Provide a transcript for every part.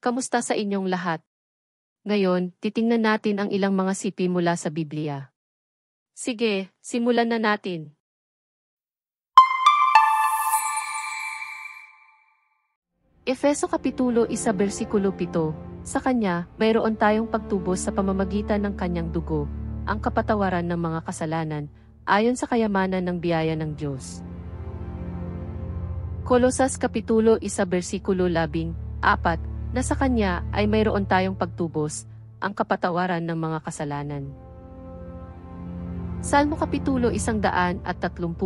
Kamusta sa inyong lahat? Ngayon, titingnan natin ang ilang mga sipi mula sa Biblia. Sige, simulan na natin. Efeso Kapitulo 1 versikulo 7, sa Kanya, mayroon tayong pagtubos sa pamamagitan ng Kanyang dugo, ang kapatawaran ng mga kasalanan, ayon sa kayamanan ng biyaya ng Diyos. Kolosas Kapitulo 1 versikulo 14, na sa Kanya ay mayroon tayong pagtubos, ang kapatawaran ng mga kasalanan. Salmo Kapitulo 130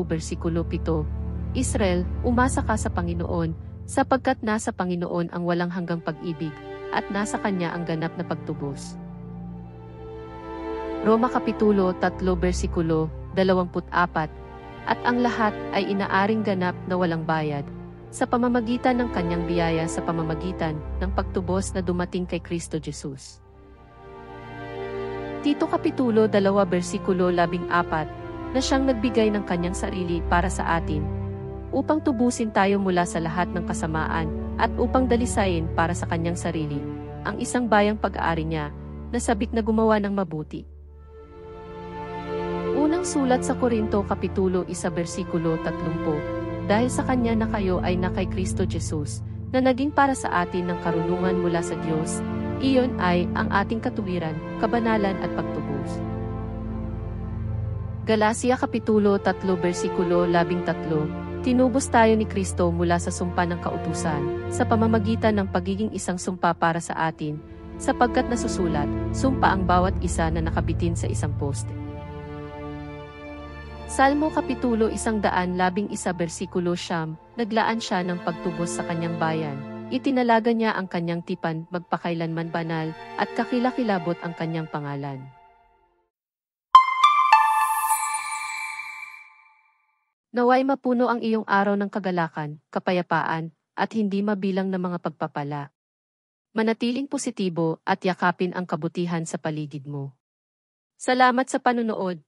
versikulo 7, Israel, umasa ka sa Panginoon, sapagkat nasa Panginoon ang walang hanggang pag-ibig, at nasa Kanya ang ganap na pagtubos. Roma Kapitulo 3 versikulo 24, at ang lahat ay inaaring ganap na walang bayad, sa pamamagitan ng Kanyang biyaya sa pamamagitan ng pagtubos na dumating kay Kristo Jesus. Tito Kapitulo 2 versikulo 14, na siyang nagbigay ng Kanyang sarili para sa atin, upang tubusin tayo mula sa lahat ng kasamaan, at upang dalisayin para sa Kanyang sarili, ang isang bayang pag-aari niya, na sabik na gumawa ng mabuti. Unang sulat sa Korinto Kapitulo 1 versikulo 30, dahil sa Kanya na kayo ay na kay Kristo Jesus, na naging para sa atin ng karunungan mula sa Diyos, iyon ay ang ating katuwiran, kabanalan at pagtubos. Galacia Kapitulo 3 versikulo 13, tinubos tayo ni Kristo mula sa sumpa ng kautusan, sa pamamagitan ng pagiging isang sumpa para sa atin, sapagkat nasusulat, sumpa ang bawat isa na nakabitin sa isang poste. Salmo Kapitulo 111 versikulo 9, naglaan siya ng pagtubos sa kanyang bayan, itinalaga niya ang kanyang tipan magpakailanman banal, at kakilakilabot ang kanyang pangalan. Naway mapuno ang iyong araw ng kagalakan, kapayapaan, at hindi mabilang na mga pagpapala. Manatiling positibo at yakapin ang kabutihan sa paligid mo. Salamat sa panunood.